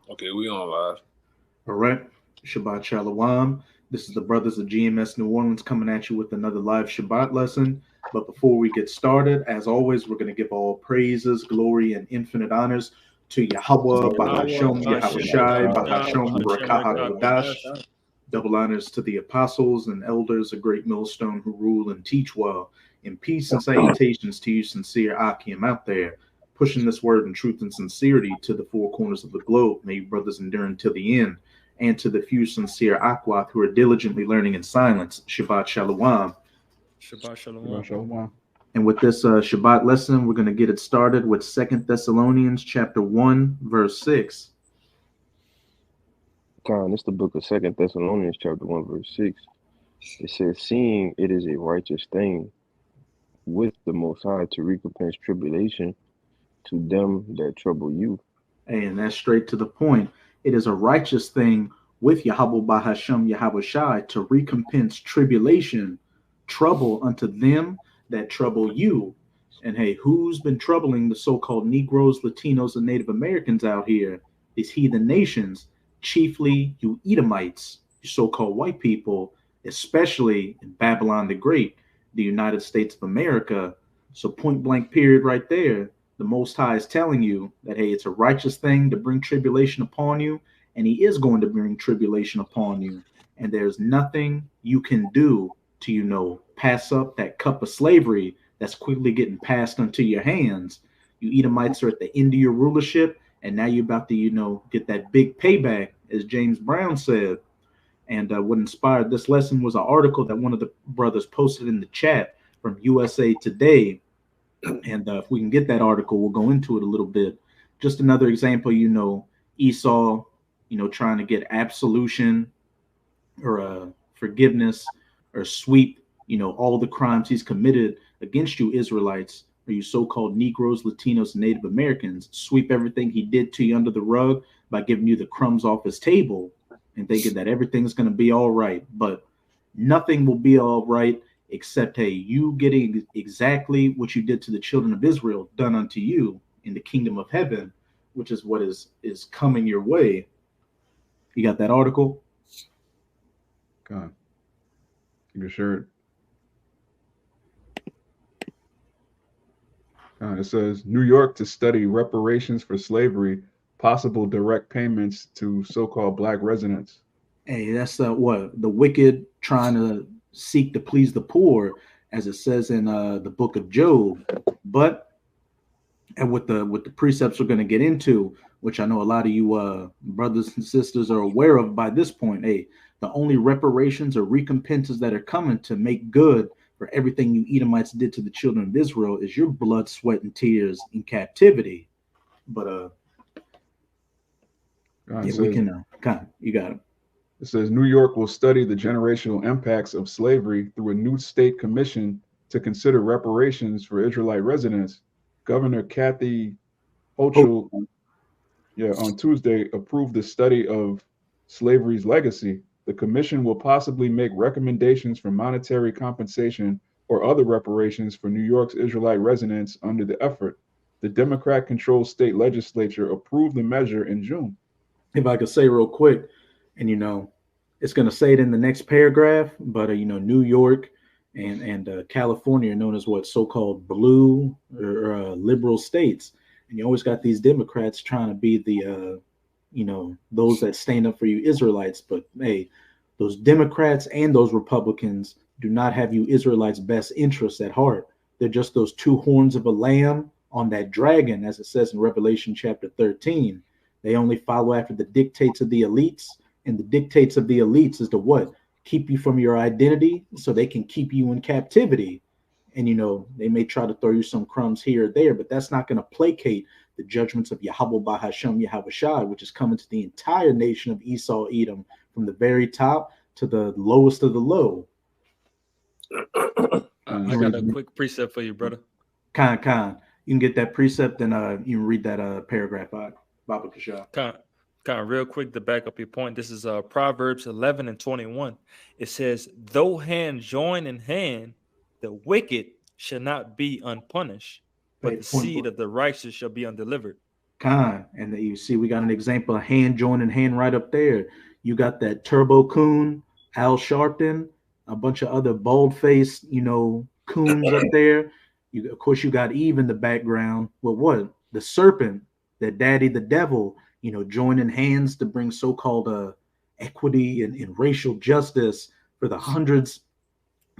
Okay, we on live. All right. Shabbat Shalom. This is the brothers of GMS New Orleans coming at you with another live Shabbat lesson. But before we get started, as always, we're going to give all praises, glory, and infinite honors to Yahweh, Yahweh Bahasham, Bahashem Yahushai, Yahushua Bahasham, Bahashem Rakaha Rakah Kodash. Kodash. Double honors to the apostles and elders, a great millstone who rule and teach well. And peace and salutations to you, sincere Akim out there, pushing this word in truth and sincerity to the four corners of the globe. May you brothers endure until the end. And to the few sincere Akwath who are diligently learning in silence, Shabbat Shalom. Shabbat Shabbat Shalom. Shalom. And with this Shabbat lesson, we're going to get it started with Second Thessalonians chapter 1, verse 6. Con, it's the book of Second Thessalonians, chapter 1, verse 6. It says, "Seeing it is a righteous thing with the Most High to recompense tribulation to them that trouble you." And that's straight to the point. It is a righteous thing with Yahweh Bahasham Yahushai to recompense tribulation, trouble unto them that trouble you. And hey, who's been troubling the so-called Negroes, Latinos, and Native Americans out here? These heathen nations, chiefly you Edomites, you so-called white people, especially in Babylon the Great, the United States of America. So point blank period right there, the Most High is telling you that, hey, it's a righteous thing to bring tribulation upon you, and He is going to bring tribulation upon you. And there's nothing you can do to, pass up that cup of slavery that's quickly getting passed into your hands. You Edomites are at the end of your rulership, and now you're about to, get that big payback, as James Brown said. And what inspired this lesson was an article that one of the brothers posted in the chat from USA Today, and if we can get that article, we'll go into it a little bit. Just another example, Esau, trying to get absolution or forgiveness or sweep, all the crimes he's committed against you Israelites, or you so-called Negroes, Latinos, and Native Americans, sweep everything he did to you under the rug by giving you the crumbs off his table and thinking that everything's going to be all right. But nothing will be all right except, hey, you getting exactly what you did to the children of Israel done unto you in the kingdom of heaven, which is what is coming your way. You got that article? Con. You can share it. It says New York to study reparations for slavery, possible direct payments to so-called black residents. Hey, that's what the wicked trying to seek to please the poor, as it says in the book of Job. But and with the precepts we're going to get into, which I know a lot of you brothers and sisters are aware of by this point, hey, the only reparations or recompenses that are coming to make good for everything you Edomites did to the children of Israel is your blood, sweat, and tears in captivity. But It yeah, we says can you got it. it says New York will study the generational impacts of slavery through a new state commission to consider reparations for Israelite residents. Governor Kathy Hochul, on Tuesday, approved the study of slavery's legacy. The commission will possibly make recommendations for monetary compensation or other reparations for New York's Israelite residents under the effort. The Democrat controlled state legislature approved the measure in June. If I could say real quick, and it's going to say it in the next paragraph, but New York and California are known as what so-called blue or liberal states, and you always got these Democrats trying to be the those that stand up for you Israelites, but hey, those Democrats and those Republicans do not have you Israelites' best interests at heart. They're just those two horns of a lamb on that dragon, as it says in Revelation chapter 13. They only follow after the dictates of the elites, and the dictates of the elites is to what? Keep you from your identity so they can keep you in captivity. And they may try to throw you some crumbs here or there, but that's not going to placate the judgments of Yahweh Bahasham Yahushai, which is coming to the entire nation of Esau Edom from the very top to the lowest of the low. I got a quick precept for you, brother. Khan. You can get that precept and you can read that paragraph out. Baba Kasha. Kind of real quick to back up your point. This is Proverbs 11 and 21. It says, "Though hand join in hand, the wicked shall not be unpunished, but Hey, the point seed of the righteous shall be undelivered." And you see, we got an example of hand joining hand right up there. You got that Turbo Coon, Al Sharpton, a bunch of other bald faced, coons up there. Of course, you got Eve in the background. Well, what? The serpent, that daddy, the devil, joining hands to bring so called equity and racial justice for the hundreds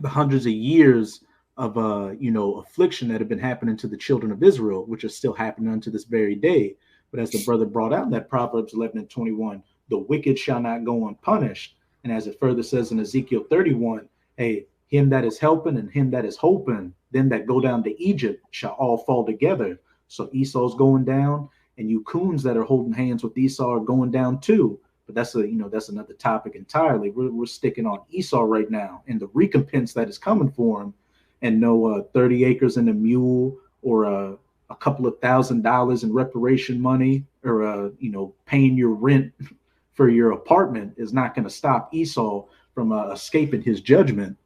of years of affliction that have been happening to the children of Israel, which are still happening unto this very day. But as the brother brought out in that Proverbs 11 and 21, the wicked shall not go unpunished. And as it further says in Ezekiel 31, hey, him that is helping and him that is hoping, them that go down to Egypt shall all fall together. So Esau's going down, and you coons that are holding hands with Esau are going down too. But that's another topic entirely. We're sticking on Esau right now and the recompense that is coming for him, and no 30 acres and a mule or a couple of $1,000 in reparation money or paying your rent for your apartment is not going to stop Esau from escaping his judgment.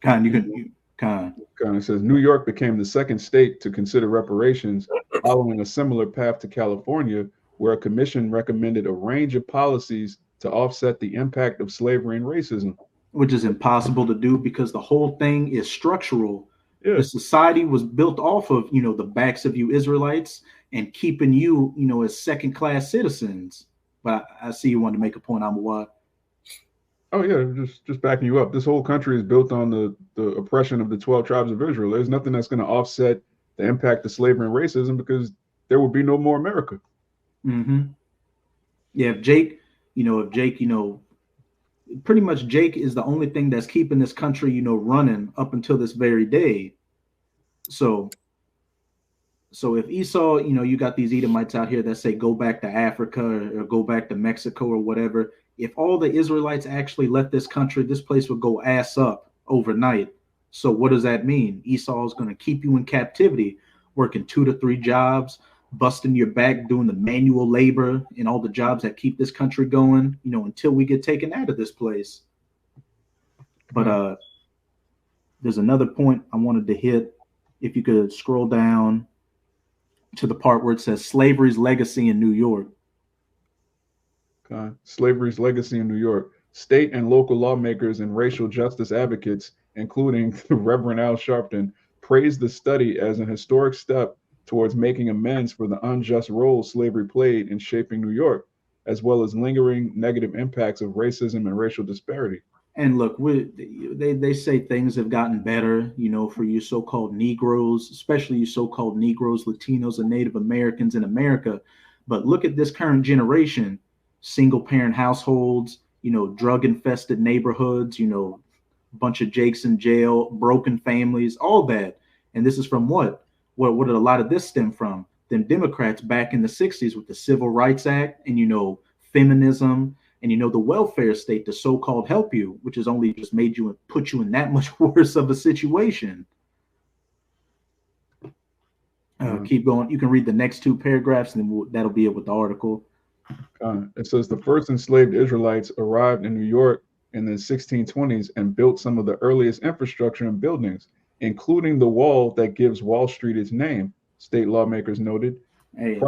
It says New York became the second state to consider reparations, following a similar path to California, where a commission recommended a range of policies to offset the impact of slavery and racism. Which is impossible to do because the whole thing is structural. Yeah. The society was built off of, the backs of you Israelites and keeping you, as second-class citizens. But I see you wanted to make a point, Amawad. Oh yeah, just backing you up. This whole country is built on the oppression of the 12 tribes of Israel. There's nothing that's going to offset the impact of slavery and racism because there will be no more America. Mm-hmm. Yeah, if Jake, pretty much Jake is the only thing that's keeping this country, running up until this very day. So if Esau, you got these Edomites out here that say go back to Africa or go back to Mexico or whatever. If all the Israelites actually left this country, this place would go ass up overnight. So what does that mean? Esau is going to keep you in captivity, working 2 to 3 jobs, busting your back, doing the manual labor and all the jobs that keep this country going, until we get taken out of this place. But there's another point I wanted to hit. If you could scroll down to the part where it says slavery's legacy in New York. Slavery's legacy in New York. State and local lawmakers and racial justice advocates, including the Reverend Al Sharpton, praised the study as an historic step towards making amends for the unjust role slavery played in shaping New York, as well as lingering negative impacts of racism and racial disparity. And look, they say things have gotten better, for you so-called Negroes, especially you so-called Negroes, Latinos, and Native Americans in America. But look at this current generation, single-parent households, drug-infested neighborhoods, bunch of Jakes in jail, broken families, all that. And this is from what? What did a lot of this stem from? Them Democrats back in the 60s with the Civil Rights Act and, feminism and, the welfare state to so-called help you, which has only just made you and put you in that much worse of a situation. Keep going. You can read the next 2 paragraphs and then that'll be it with the article. It says the first enslaved Israelites arrived in New York in the 1620s and built some of the earliest infrastructure and buildings, including the wall that gives Wall Street its name, state lawmakers noted. And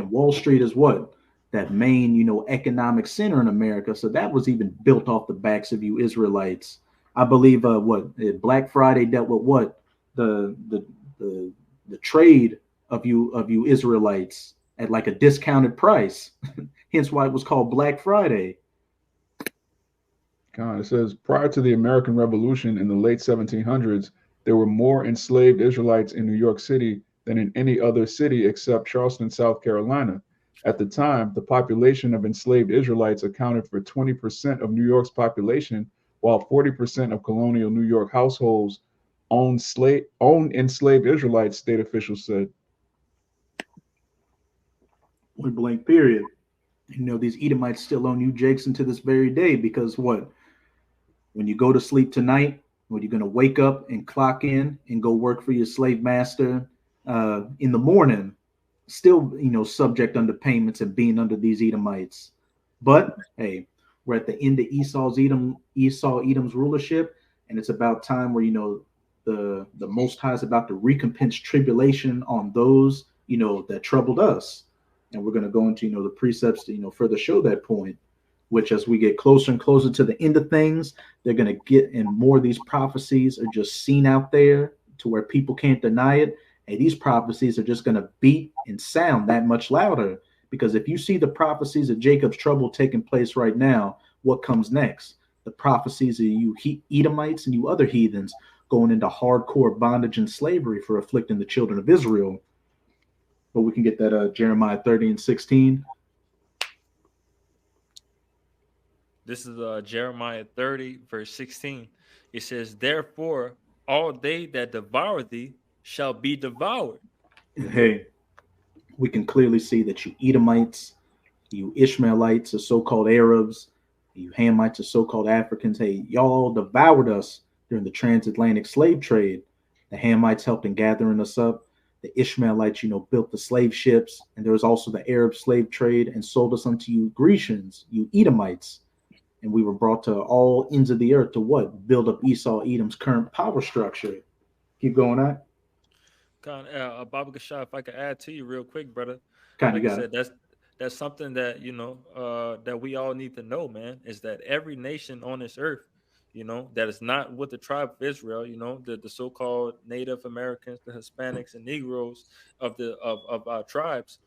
Wall Street is what? That main, economic center in America. So that was even built off the backs of you Israelites. I believe Black Friday dealt with what? The trade of you Israelites at like a discounted price. Hence why it was called Black Friday. It says prior to the American Revolution in the late 1700s, there were more enslaved Israelites in New York City than in any other city except Charleston, South Carolina. At the time, the population of enslaved Israelites accounted for 20% of New York's population, while 40% of colonial New York households owned enslaved Israelites, state officials said. Point blank period. These Edomites still own you Jakes to this very day because what? When you go to sleep tonight, when you're going to wake up and clock in and go work for your slave master in the morning, still, subject under payments and being under these Edomites. But hey, we're at the end of Edom's rulership, and it's about time where, the Most High is about to recompense tribulation on those, that troubled us. And we're going to go into, the precepts to, further show that point, which as we get closer and closer to the end of things, they're going to get, and more of these prophecies are just seen out there to where people can't deny it. And these prophecies are just going to beat and sound that much louder. Because if you see the prophecies of Jacob's trouble taking place right now, what comes next? The prophecies of you Edomites and you other heathens going into hardcore bondage and slavery for afflicting the children of Israel. But we can get that Jeremiah 30 and 16. This is Jeremiah 30, verse 16. It says, therefore, all they that devour thee shall be devoured. Hey, we can clearly see that you Edomites, you Ishmaelites, or so-called Arabs, you Hamites, or so-called Africans, hey, y'all devoured us during the transatlantic slave trade. The Hamites helped in gathering us up. The Ishmaelites, built the slave ships, and there was also the Arab slave trade and sold us unto you Grecians, you Edomites. And we were brought to all ends of the earth to what? Build up Esau, Edom's current power structure. Keep going on. Baba Gashah, if I could add to you real quick, brother. Kind Like of I got said, that's something that that we all need to know, man. Is that every nation on this earth, that is not with the tribe of Israel, the so-called Native Americans, the Hispanics and Negroes of our tribes,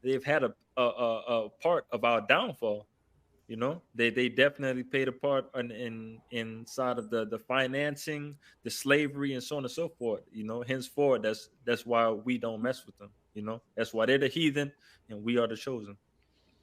they've had a part of our downfall. They definitely played a part inside of the financing, the slavery, and so on and so forth. Henceforth, that's why we don't mess with them. That's why they're the heathen and we are the chosen.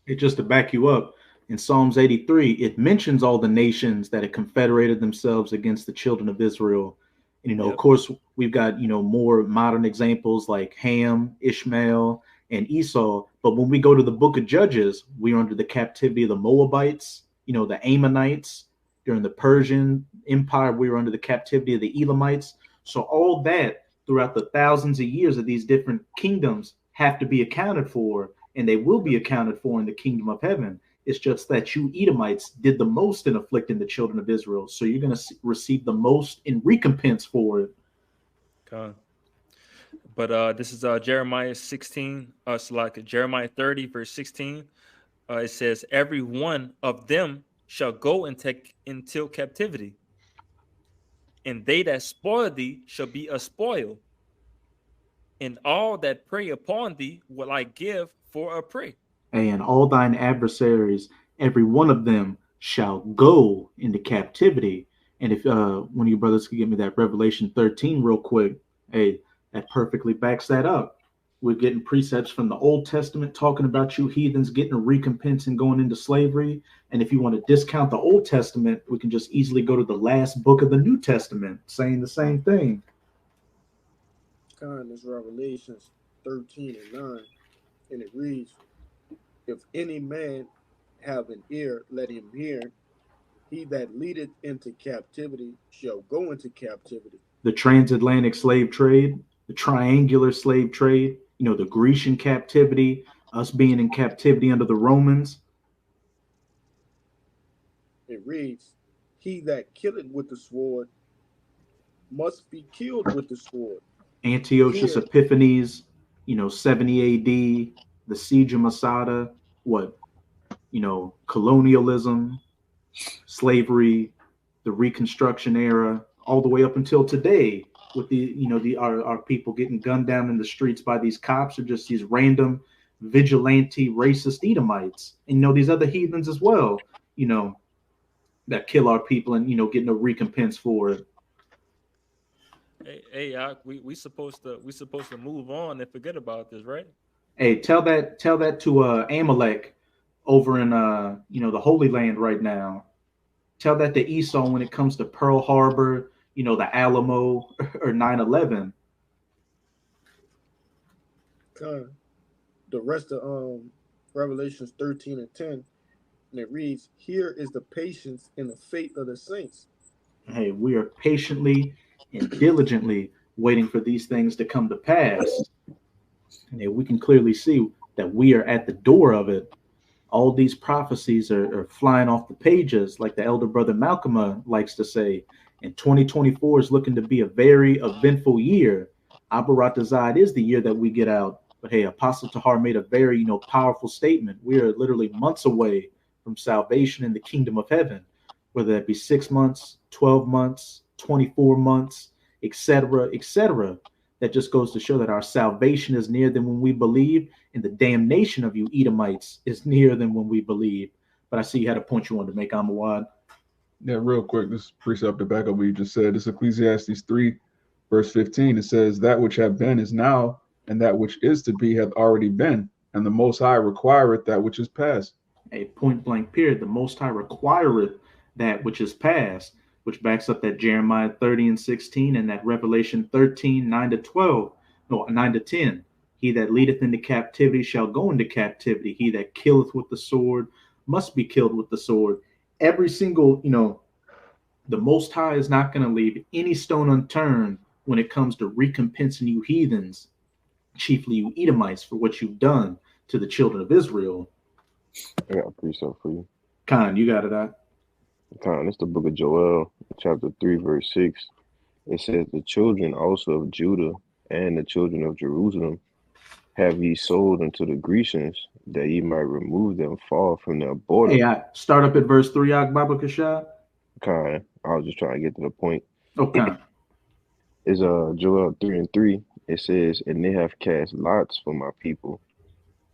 it. Just to back you up, in Psalms 83, it mentions all the nations that had confederated themselves against the children of Israel. And, of Yep. course, we've got, more modern examples like Ham, Ishmael, and Esau. But when we go to the book of Judges, we're under the captivity of the Moabites, the Ammonites. During the Persian Empire, we were under the captivity of the Elamites. So all that throughout the thousands of years of these different kingdoms have to be accounted for, and they will be accounted for in the kingdom of heaven. It's just that you Edomites did the most in afflicting the children of Israel. So you're going to receive the most in recompense for it. Okay. But this is Jeremiah 16, so like Jeremiah 30, verse 16. It says, every one of them shall go into captivity, and they that spoil thee shall be a spoil, and all that prey upon thee will I give for a prey. And all thine adversaries, every one of them shall go into captivity. And if one of you brothers could give me that Revelation 13 real quick, hey, that perfectly backs that up. We're getting precepts from the Old Testament talking about you heathens getting a recompense and going into slavery. And if you want to discount the Old Testament, we can just easily go to the last book of the New Testament saying the same thing. Is Revelations 13 and 9, and it reads, if any man have an ear, let him hear. He that leadeth into captivity shall go into captivity. The transatlantic slave trade, the triangular slave trade, the Grecian captivity, us being in captivity under the Romans. It reads, he that killeth with the sword must be killed with the sword. Antiochus Here, Epiphanes, 70 AD, the siege of Masada, colonialism, slavery, the Reconstruction era, all the way up until today, with our people getting gunned down in the streets by these cops or just these random vigilante racist Edomites, and these other heathens as well, that kill our people and getting a recompense for it. Hey, we supposed to move on and forget about this, right? Hey, tell that to Amalek over in the Holy Land right now. Tell that to Esau when it comes to Pearl Harbor, the Alamo or 9/11. the rest of Revelations 13 and 10, and it reads, here is the patience and the faith of the saints. Hey, we are patiently and diligently waiting for these things to come to pass. And we can clearly see that we are at the door of it. All these prophecies are flying off the pages, like the elder brother Malcolm likes to say. And 2024 is looking to be a very eventful year. Abaratazad is the year that we get out. But hey, Apostle Tahar made a very, powerful statement. We are literally months away from salvation in the kingdom of heaven, whether that be 6 months, 12 months, 24 months, etc., etc. That just goes to show that our salvation is nearer than when we believe, and the damnation of you Edomites is nearer than when we believe. But I see you had a point you wanted to make, Amawad. Yeah, real quick, this precept to back up what you just said. This Ecclesiastes 3, verse 15. It says, "That which have been is now, and that which is to be hath already been, and the Most High requireth that which is past." A point blank period. The Most High requireth that which is past, which backs up that Jeremiah 30 and 16 and that Revelation 13, 9 to 12, no, 9 to 10. He that leadeth into captivity shall go into captivity. He that killeth with the sword must be killed with the sword. Every single, the Most High is not going to leave any stone unturned when it comes to recompensing you heathens, chiefly you Edomites, for what you've done to the children of Israel. I got a precept for you. Khan, you got it out. Khan, it's the book of Joel, chapter 3, verse 6. It says, "The children also of Judah and the children of Jerusalem have ye sold unto the Grecians, that ye might remove them far from their border." Hey, I start up at verse 3, Baba Kashab. Khan, I was just trying to get to the point. Okay. It's Joel 3 and 3. It says, "And they have cast lots for my people,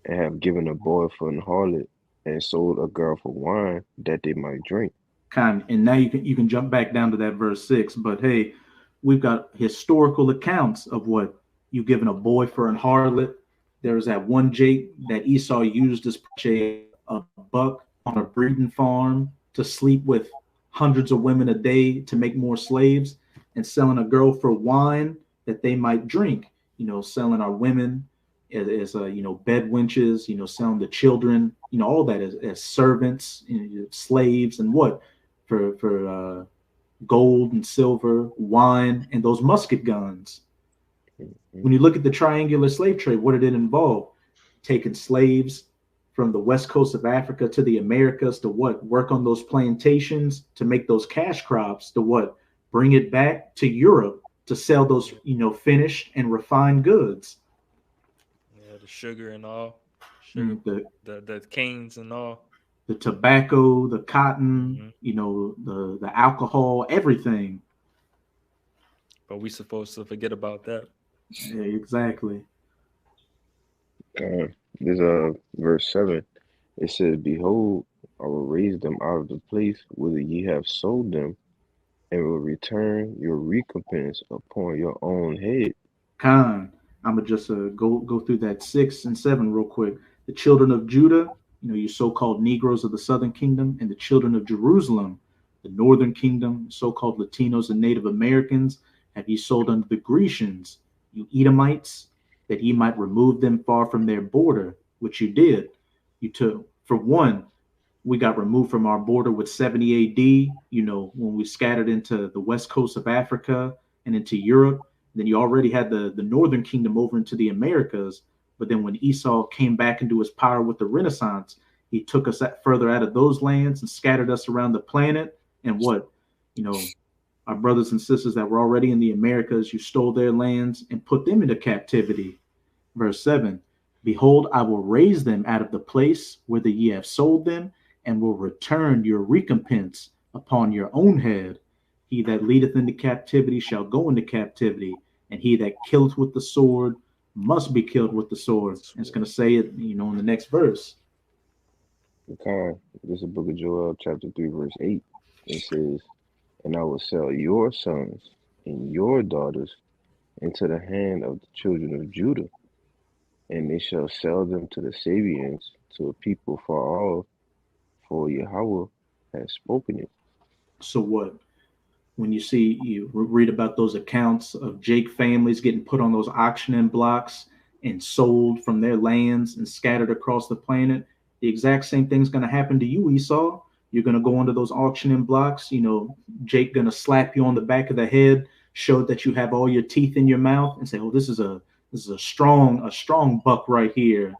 and have given a boy for an harlot, and sold a girl for wine, that they might drink." Khan, and now you can jump back down to that verse 6. But hey, we've got historical accounts of what you given a boy for an harlot. There's that one Jake that Esau used as a buck on a breeding farm to sleep with hundreds of women a day to make more slaves, and selling a girl for wine that they might drink. Selling our women as bed wenches. Selling the children. All that as servants, slaves, and what for gold and silver, wine, and those musket guns. When you look at the triangular slave trade, what did it involve? Taking slaves from the west coast of Africa to the Americas to what? Work on those plantations to make those cash crops to what? Bring it back to Europe to sell those, finished and refined goods. Yeah, the sugar and all, sugar, the canes and all, the tobacco, the cotton, the alcohol, everything. But we supposed to forget about that. Yeah, exactly. There's verse 7. It says, "Behold, I will raise them out of the place whither ye have sold them, and will return your recompense upon your own head." Khan, I'm gonna just go through that 6 and 7 real quick. The children of Judah, you so-called Negroes of the southern kingdom, and the children of Jerusalem, the northern kingdom, so-called Latinos and Native Americans, have ye sold unto the Grecians, you Edomites, that ye might remove them far from their border, which you did. You took, for one, we got removed from our border with 70 AD, when we scattered into the west coast of Africa and into Europe. Then you already had the northern kingdom over into the Americas. But then when Esau came back into his power with the Renaissance, he took us further out of those lands and scattered us around the planet. And what? Our brothers and sisters that were already in the Americas, you stole their lands and put them into captivity. Verse 7, "Behold, I will raise them out of the place whither ye have sold them, and will return your recompense upon your own head. He that leadeth into captivity shall go into captivity, and he that killeth with the sword must be killed with the sword." And it's going to say it, in the next verse. Okay, this is the book of Joel, chapter 3, verse 8. It says, "And I will sell your sons and your daughters into the hand of the children of Judah, and they shall sell them to the Sabians, to a people far off, for Yahweh has spoken it." So what? When you read about those accounts of Jake families getting put on those auctioning blocks and sold from their lands and scattered across the planet, the exact same thing's going to happen to you, Esau. You're going to go onto those auctioning blocks, Jake going to slap you on the back of the head, show that you have all your teeth in your mouth, and say, "Oh, this is a strong buck right here,"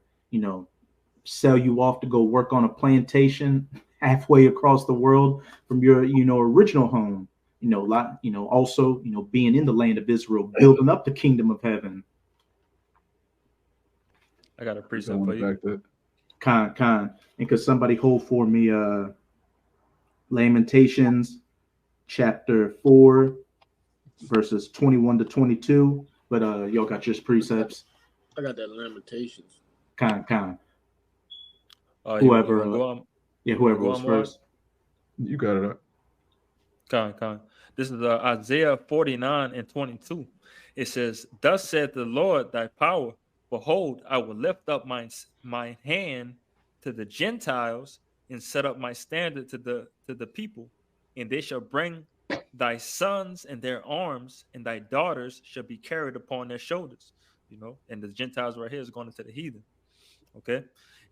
sell you off to go work on a plantation halfway across the world from your, original home. Also, being in the land of Israel, building up the kingdom of heaven. I got a I'm precept for going you. back to And could somebody hold for me Lamentations chapter 4 verses 21 to 22? But y'all got your precepts. I got that Lamentations. Con. You Whoever gonna go on? yeah, You gonna whoever go was on, Moad? first. you got it. Con. This is Isaiah 49 and 22. It says, "Thus said the Lord, thy power. Behold, I will lift up my hand to the Gentiles and set up my standard to the people, and they shall bring thy sons in their arms, and thy daughters shall be carried upon their shoulders." And the Gentiles right here is going into the heathen. Okay.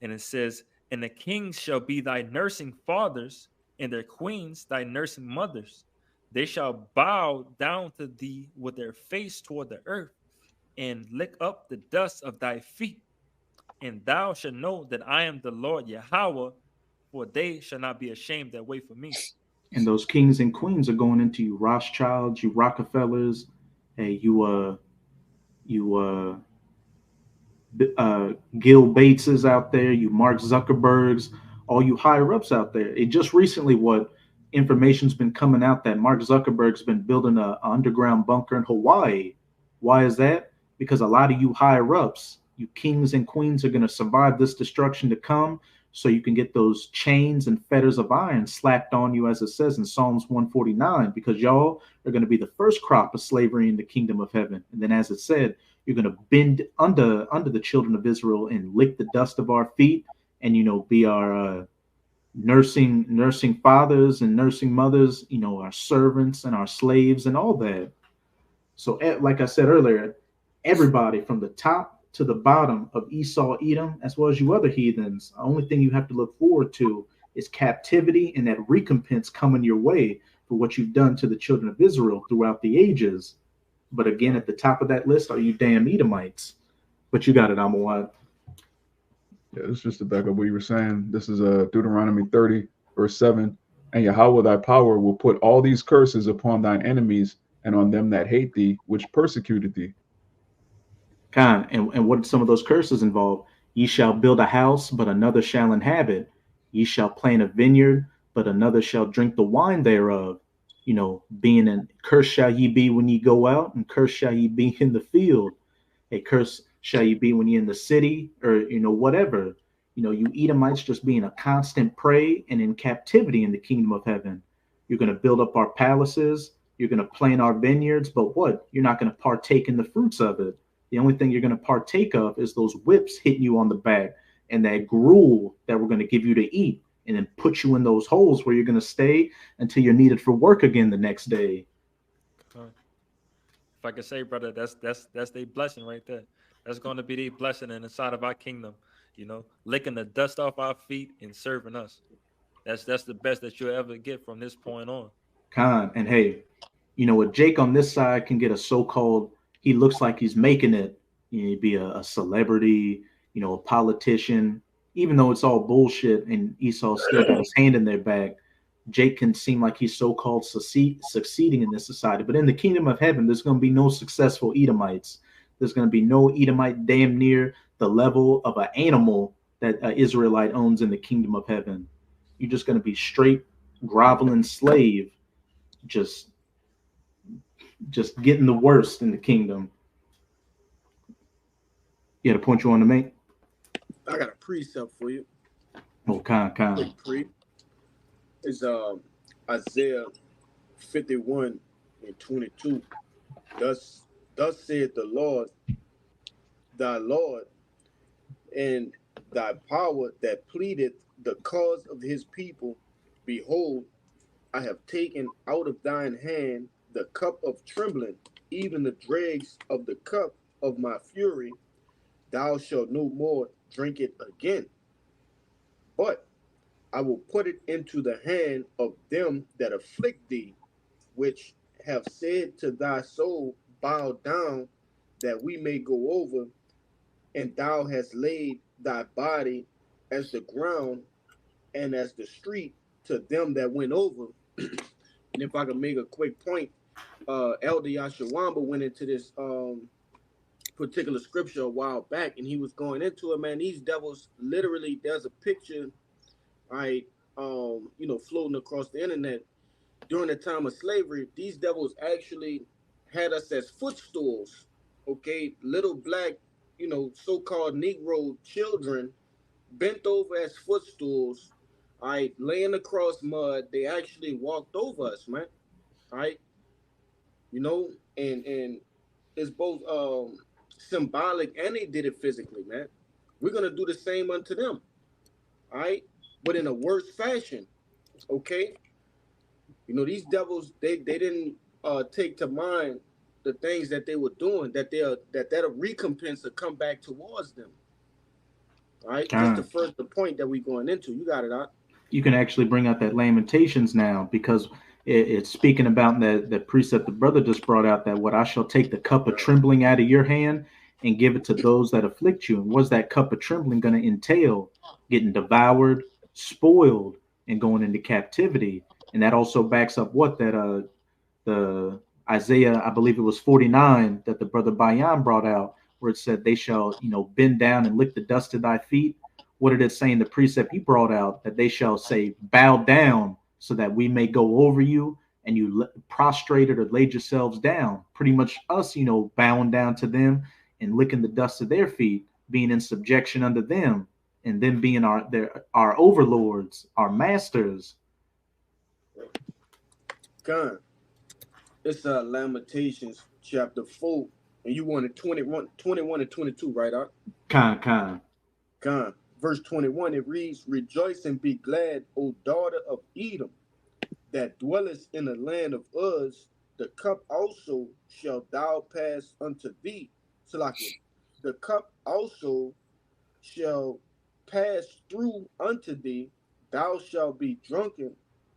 And it says, "And the kings shall be thy nursing fathers, and their queens thy nursing mothers. They shall bow down to thee with their face toward the earth, and lick up the dust of thy feet. And thou shalt know that I am the Lord Yahweh, for they shall not be ashamed that wait for me." And those kings and queens are going into you Rothschilds, you Rockefellers, hey, you Gil Bateses out there, you Mark Zuckerbergs, all you higher ups out there. It just recently what information's been coming out that Mark Zuckerberg's been building a underground bunker in Hawaii. Why is that? Because a lot of you higher ups, you kings and queens, are going to survive this destruction to come, so you can get those chains and fetters of iron slapped on you, as it says in Psalms 149, because y'all are going to be the first crop of slavery in the kingdom of heaven. And then, as it said, you're going to bend under the children of Israel and lick the dust of our feet, and be our nursing fathers and nursing mothers, our servants and our slaves and all that. So, like I said earlier, everybody from the top to the bottom of Esau, Edom, as well as you other heathens, the only thing you have to look forward to is captivity and that recompense coming your way for what you've done to the children of Israel throughout the ages. But again, at the top of that list are you damn Edomites. But you got it, Amawad. Yeah, it's just to back up what you were saying. This is Deuteronomy 30, verse 7. And Yahweh thy power will put all these curses upon thine enemies and on them that hate thee, which persecuted thee. And what some of those curses involve? Ye shall build a house, but another shall inhabit. Ye shall plant a vineyard, but another shall drink the wine thereof. Being an curse shall ye be when ye go out, and curse shall ye be in the field. A curse shall you be when you're in the city, or whatever. You Edomites just being a constant prey and in captivity in the kingdom of heaven. You're going to build up our palaces, you're going to plant our vineyards, but what? You're not going to partake in the fruits of it. The only thing you're going to partake of is those whips hitting you on the back and that gruel that we're going to give you to eat, and then put you in those holes where you're going to stay until you're needed for work again the next day. If I could say, brother, that's their blessing right there. That's going to be their blessing in the side of our kingdom. Licking the dust off our feet and serving us. That's the best that you'll ever get from this point on. And hey, what Jake on this side can get a so-called, he looks like he's making it. He'd be a celebrity, a politician, even though it's all bullshit and Esau still got his hand in their bag. Jake can seem like he's so-called succeeding in this society. But in the kingdom of heaven, there's going to be no successful Edomites. There's going to be no Edomite damn near the level of an animal that an Israelite owns in the kingdom of heaven. You're just going to be straight groveling slave, just getting the worst in the kingdom. You had a point you want to make? I got a precept for you. Oh, Quick pre. It's Isaiah 51 and 22. Thus said the Lord, thy Lord, and thy power that pleadeth the cause of his people. Behold, I have taken out of thine hand the cup of trembling, even the dregs of the cup of my fury. Thou shalt no more drink it again, but I will put it into the hand of them that afflict thee, which have said to thy soul, bow down, that we may go over, and thou hast laid thy body as the ground and as the street to them that went over. And if I could make a quick point, Elder Yashawamba went into this particular scripture a while back, and he was going into it. Man, these devils literally. There's a picture, right? Floating across the internet during the time of slavery. These devils actually had us as footstools. Okay, little black, so-called Negro children bent over as footstools. All right, laying across mud. They actually walked over us, man. All right, you know, and it's both symbolic and they did it physically, man. We're gonna do the same unto them, all right, but in a worse fashion. Okay, these devils, they didn't take to mind the things that they were doing, that a recompense will come back towards them. All right, just the first the point that we going into. You got it out. You can actually bring out that Lamentations now because it's speaking about that precept the brother just brought out, that what I shall take the cup of trembling out of your hand and give it to those that afflict you. And what's that cup of trembling going to entail? Getting devoured, spoiled, and going into captivity. And that also backs up what that the Isaiah, I believe it was 49 that the brother Bayan brought out, where it said they shall, bend down and lick the dust of thy feet. What did it say in the precept he brought out? That they shall say, bow down so that we may go over you, and you prostrated or laid yourselves down. Pretty much us, bowing down to them and licking the dust of their feet, being in subjection under them, and them being our overlords, our masters. God. It's Lamentations chapter 4, and you wanted 21 and 22, right? Con. Verse 21, it reads, Rejoice and be glad, O daughter of Edom, that dwellest in the land of Uz. The cup also shall thou pass unto thee. Salakia. The cup also shall pass through unto thee. Thou shalt be drunken,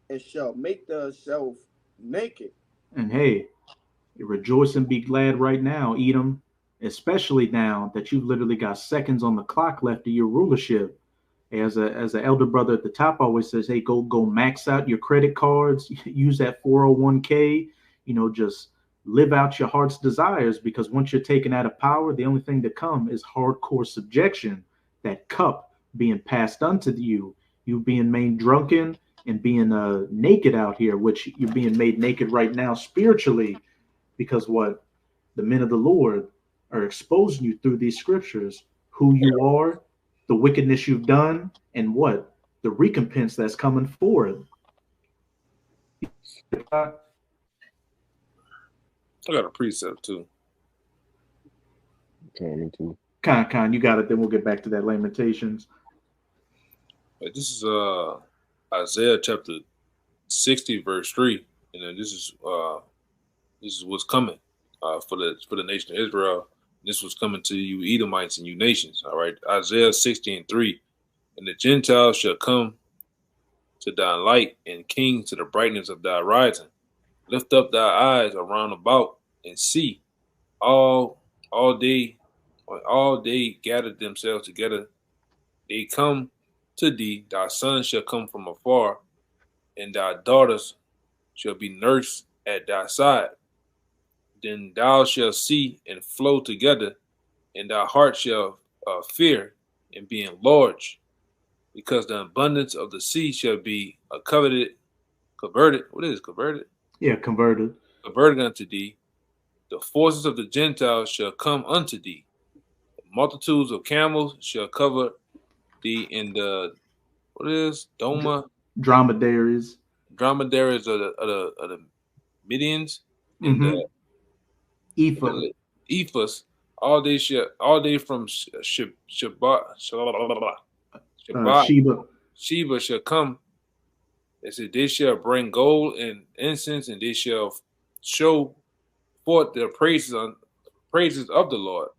and shalt make thyself naked. And hey, rejoice and be glad right now, Edom, especially now that you've literally got seconds on the clock left of your rulership. As an elder brother at the top always says, hey, go max out your credit cards, use that 401k, just live out your heart's desires, because once you're taken out of power, the only thing to come is hardcore subjection, that cup being passed unto you, you being made drunken and being naked out here, which you're being made naked right now spiritually, because what the men of the Lord are exposing you through these scriptures, who you are, the wickedness you've done, and what the recompense that's coming forward. I got a precept too. Okay, me too. Con, you got it. Then we'll get back to that Lamentations. This is Isaiah chapter 60, verse 3, and this is what's coming for the nation of Israel. This was coming to you Edomites and you nations. All right, Isaiah 60 and 3, and the Gentiles shall come to thy light, and kings to the brightness of thy rising. Lift up thy eyes around about and see. All day gather themselves together. They come to thee. Thy sons shall come from afar, and thy daughters shall be nursed at thy side. Then thou shalt see and flow together, and thy heart shall fear and be enlarged, because the abundance of the sea shall be converted. What is converted? Yeah, converted. Converted unto thee. The forces of the Gentiles shall come unto thee. Multitudes of camels shall cover thee in the dromedaries of the Midians in the Ephus. All day from Sheba shall come. They said they shall bring gold and incense, and they shall show forth their praises of the Lord.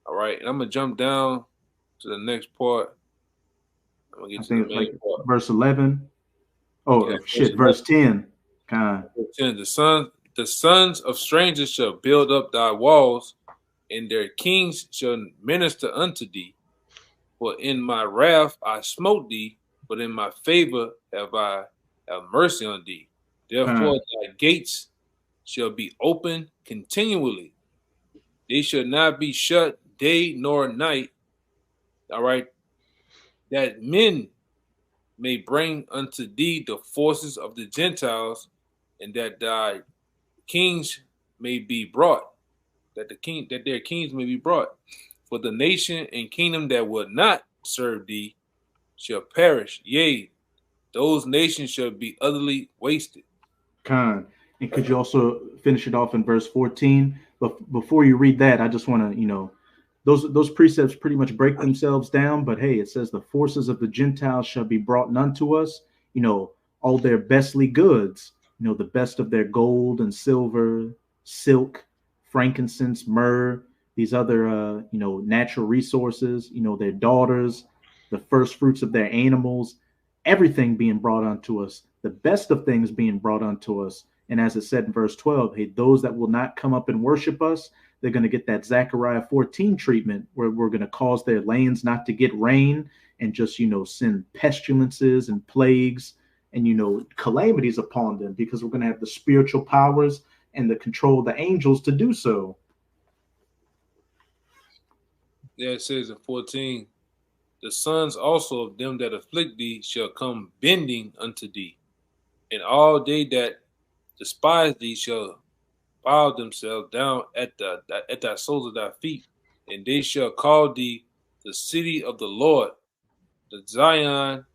All right, and I'm gonna jump down to the next part. I'm gonna get to the main part. Verse 11. Oh, yeah, shit, verse 10. The sons of strangers shall build up thy walls, and their kings shall minister unto thee. For in my wrath I smote thee, but in my favor have mercy on thee. Therefore, thy gates shall be open continually. They shall not be shut day nor night. All right. That men may bring unto thee the forces of the Gentiles, and that thy kings may be brought, that their kings may be brought. For the nation and kingdom that will not serve thee shall perish. Yea, those nations shall be utterly wasted. Khan. And could you also finish it off in verse 14? But before you read that, I just want to, those precepts pretty much break themselves down. But hey, it says the forces of the Gentiles shall be brought unto us, all their bestly goods, the best of their gold and silver, silk, frankincense, myrrh, these other, natural resources, their daughters, the first fruits of their animals, everything being brought unto us, the best of things being brought unto us. And as it said in verse 12, hey, those that will not come up and worship us, they're going to get that Zechariah 14 treatment where we're going to cause their lands not to get rain and just, send pestilences and plagues and, calamities upon them, because we're going to have the spiritual powers and the control of the angels to do so. Yeah, it says in 14, the sons also of them that afflict thee shall come bending unto thee, and all they that despise thee shall bow themselves down at thy soles of thy feet, and they shall call thee the city of the Lord, the Zion,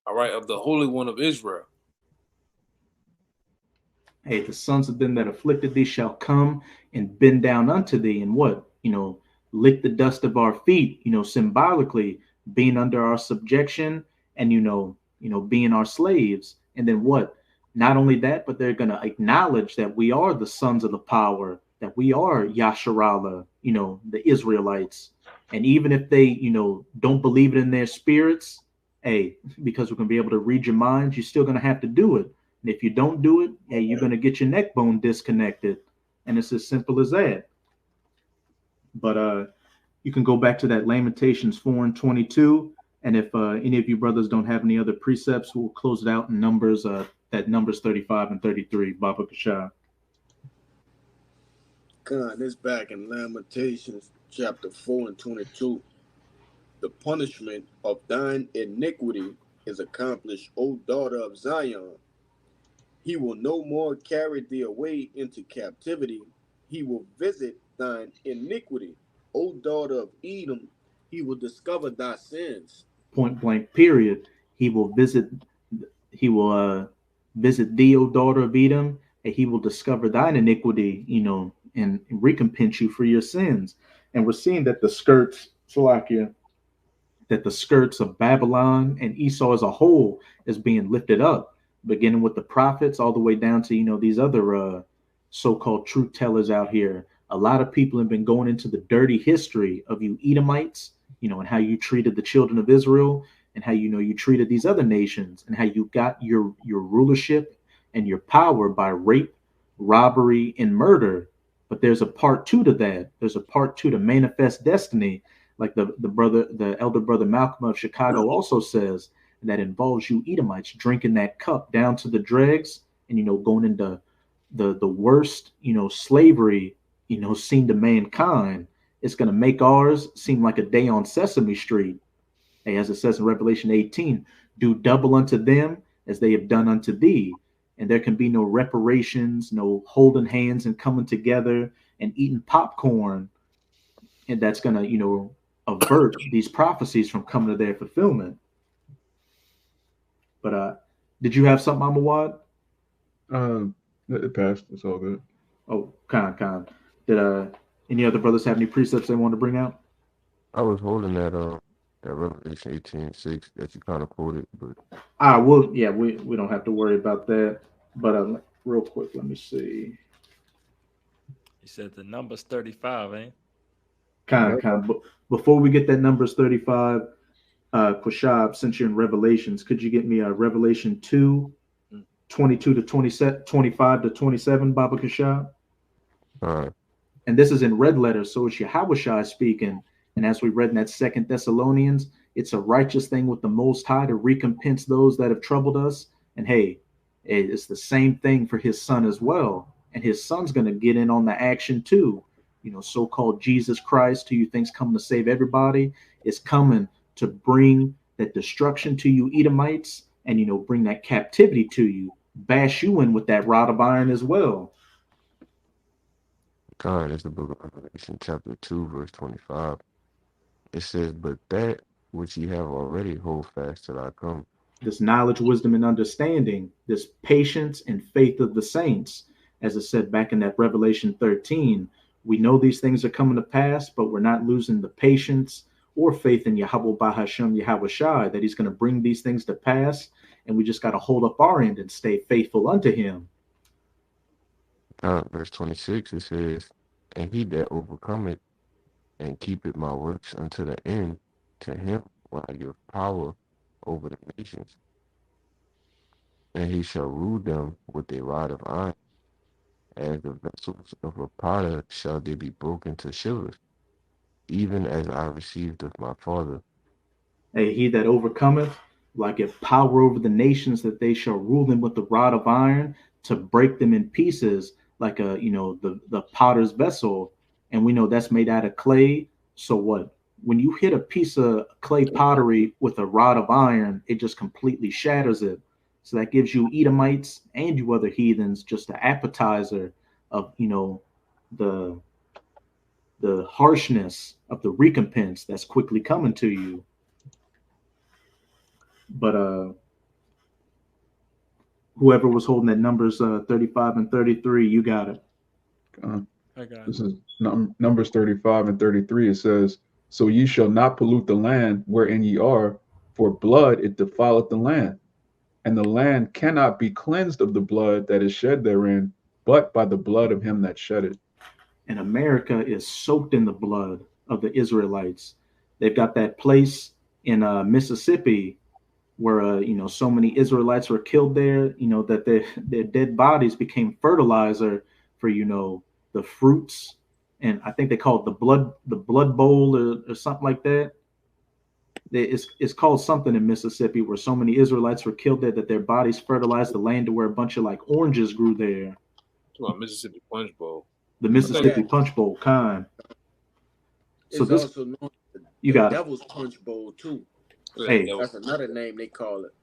all right, of the Holy One of Israel. Hey, the sons of them that afflicted thee shall come and bend down unto thee, and what? Lick the dust of our feet, symbolically being under our subjection and, being our slaves. And then what? Not only that, but they're going to acknowledge that we are the sons of the power, that we are Yasharallah, the Israelites. And even if they, don't believe it in their spirits, hey, because we're going to be able to read your minds, you're still going to have to do it. And if you don't do it, hey, you're going to get your neck bone disconnected. And it's as simple as that. But you can go back to that Lamentations 4:22. And if any of you brothers don't have any other precepts, we'll close it out in Numbers, at Numbers 35 and 33. Baba Kashah. God, this back in Lamentations chapter 4 and 22. The punishment of thine iniquity is accomplished, O daughter of Zion. He will no more carry thee away into captivity. He will visit thine iniquity. O daughter of Edom, he will discover thy sins. Point blank, period. He will visit thee, O daughter of Edom, and he will discover thine iniquity, and recompense you for your sins. And we're seeing that the skirts, Salakia, that the skirts of Babylon and Esau as a whole is being lifted up, beginning with the prophets all the way down to, these other so-called truth tellers out here. A lot of people have been going into the dirty history of you Edomites, and how you treated the children of Israel, and how, you treated these other nations, and how you got your rulership and your power by rape, robbery, and murder. But there's a part two to that. There's a part two to manifest destiny, like the elder brother Malcolm of Chicago also says, that involves you Edomites drinking that cup down to the dregs, and going into the worst, slavery, seen to mankind. It's going to make ours seem like a day on Sesame Street. Hey, as it says in Revelation 18, do double unto them as they have done unto thee. And there can be no reparations, no holding hands and coming together and eating popcorn. And that's going to, avert these prophecies from coming to their fulfillment. But did you have something, Amawad? It passed. It's all good. Oh, Khan. Did any other brothers have any precepts they want to bring out? I was holding that Revelation 18:6 that you kind of quoted, but we don't have to worry about that. But real quick, let me see. He said the number's 35, eh? Khan. But before we get that Numbers 35, Quashab, since you're in Revelations, could you get me a Revelation 2, 22 to 27, 25 to 27, Baba Quashab? all right. And this is in red letters, so it's Yahushua speaking. And as we read in that 2 Thessalonians, it's a righteous thing with the Most High to recompense those that have troubled us. And hey, It's the same thing for his son as well. And his son's going to get in on the action too. So called Jesus Christ, who you think's coming to save everybody, is coming to bring that destruction to you, Edomites, and, bring that captivity to you, bash you in with that rod of iron as well. God, it's the book of Revelation, chapter 2, verse 25. It says, "But that which ye have already hold fast till I come." This knowledge, wisdom, and understanding, this patience and faith of the saints, as it said back in that Revelation 13. We know these things are coming to pass, but we're not losing the patience or faith in Yahweh Bahashem Yahweh Shai, that he's going to bring these things to pass. And we just got to hold up our end and stay faithful unto him. Verse 26, it says, "And he that overcometh and keepeth my works unto the end, to him will I give power over the nations, and he shall rule them with a rod of iron. As the vessels of a potter shall they be broken to shivers, even as I received of my Father." Hey, he that overcometh, like give power over the nations, that they shall rule them with the rod of iron, to break them in pieces, like the potter's vessel. And we know that's made out of clay. So what? When you hit a piece of clay pottery with a rod of iron, it just completely shatters it. So that gives you Edomites and you other heathens just an appetizer of the the harshness of the recompense that's quickly coming to you. But whoever was holding that numbers 35 and 33, you got it. I got This it. is Numbers 35 and 33. It says, "So ye shall not pollute the land wherein ye are, for blood it defileth the land. And the land cannot be cleansed of the blood that is shed therein, but by the blood of him that shed it." And America is soaked in the blood of the Israelites. They've got that place in Mississippi where so many Israelites were killed there. That their dead bodies became fertilizer for the fruits, and I think they call it the blood bowl or something like that. It's called something in Mississippi where so many Israelites were killed there that their bodies fertilized the land to where a bunch of like oranges grew there. It's about Mississippi Punch Bowl. The I think Mississippi that Punch Bowl kind. So is this also known as you the got it. Devil's Punch Bowl too. Hey, That's another name they call it.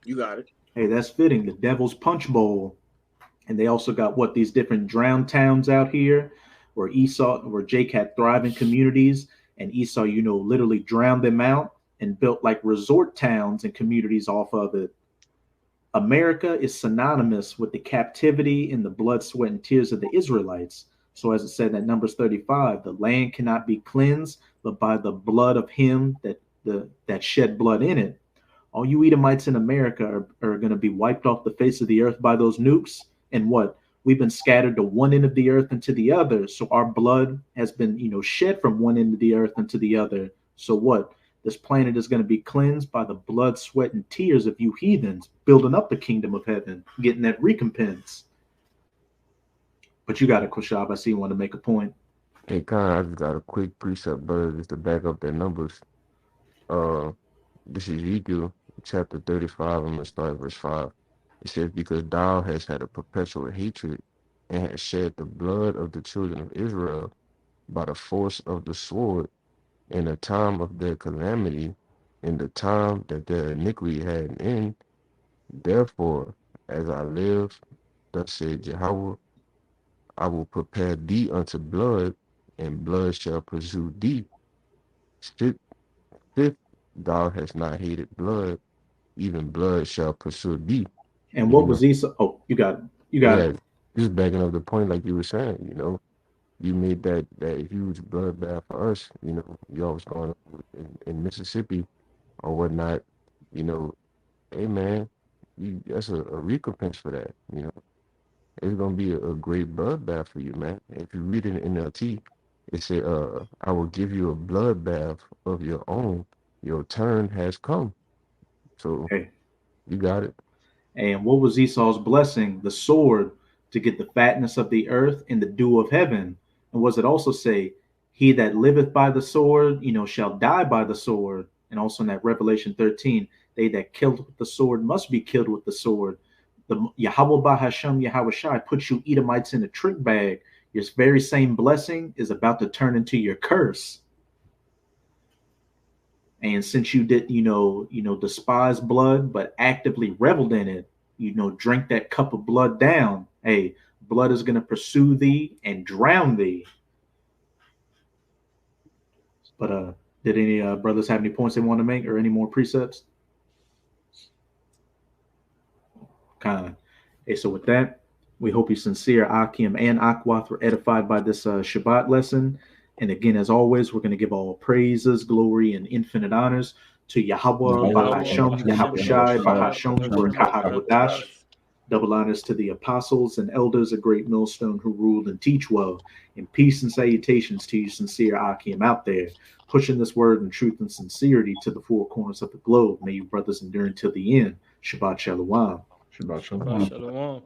You got it. hey, that's fitting. The Devil's Punch Bowl. And they also got these different drowned towns out here where Jake had thriving communities, and Esau, literally drowned them out and built like resort towns and communities off of it. America is synonymous with the captivity and the blood, sweat, and tears of the Israelites. So, as it said in Numbers 35, the land cannot be cleansed but by the blood of him that shed blood in it. All you Edomites in America are going to be wiped off the face of the earth by those nukes. And what? We've been scattered to one end of the earth and to the other. So our blood has been, shed from one end of the earth and to the other. So what? This planet is going to be cleansed by the blood, sweat, and tears of you heathens, building up the kingdom of heaven, getting that recompense. But you got it, Koshab. I see you want to make a point. Hey, Khan, I just got a quick precept, brother, just to back up their numbers. Uh, this is Ezekiel chapter 35. I'm gonna start at verse 5. It says, "Because thou hast had a perpetual hatred, and hast shed the blood of the children of Israel by the force of the sword, in the time of their calamity, in the time that their iniquity had an end. Therefore, as I live, thus said Jehovah, I will prepare thee unto blood, and blood shall pursue thee. Sit If thou hast not hated blood, even blood shall pursue thee." And You what know, was Esau? Oh, you got it. You got it. yeah, just backing up the point, like you were saying. You made that huge bloodbath for us. You always going in Mississippi or whatnot. You know, hey man, that's a recompense for that. It's gonna be a great bloodbath for you, man. If you read it in NLT, it said, "I will give you a bloodbath of your own. Your turn has come." So Hey, you got it. and what was Esau's blessing? The sword to get the fatness of the earth and the dew of heaven. And was it also say, he that liveth by the sword, shall die by the sword? And also in that Revelation 13, They that killed with the sword must be killed with the sword. The Yahweh Bahasham Yahweh Shai puts you Edomites in a trick bag. Your very same blessing is about to turn into your curse. And since you did, despise blood, but actively reveled in it, drink that cup of blood down. Hey, blood is going to pursue thee and drown thee. But did any brothers have any points they want to make or any more precepts? Kind of. Hey, so with that, we hope you sincere Akim and Akwath were edified by this Shabbat lesson. And again, as always, we're going to give all praises, glory, and infinite honors to Yahweh, Bahasham, Yahweh Shai, Bahasham, Barakah Double honors to the apostles and elders of Great Millstone who ruled and teach well. And peace and salutations to you, sincere Akim out there, pushing this word in truth and sincerity to the four corners of the globe. May you brothers endure until the end. Shabbat Shalom. Shabbat Shabbat shalom. Shalom.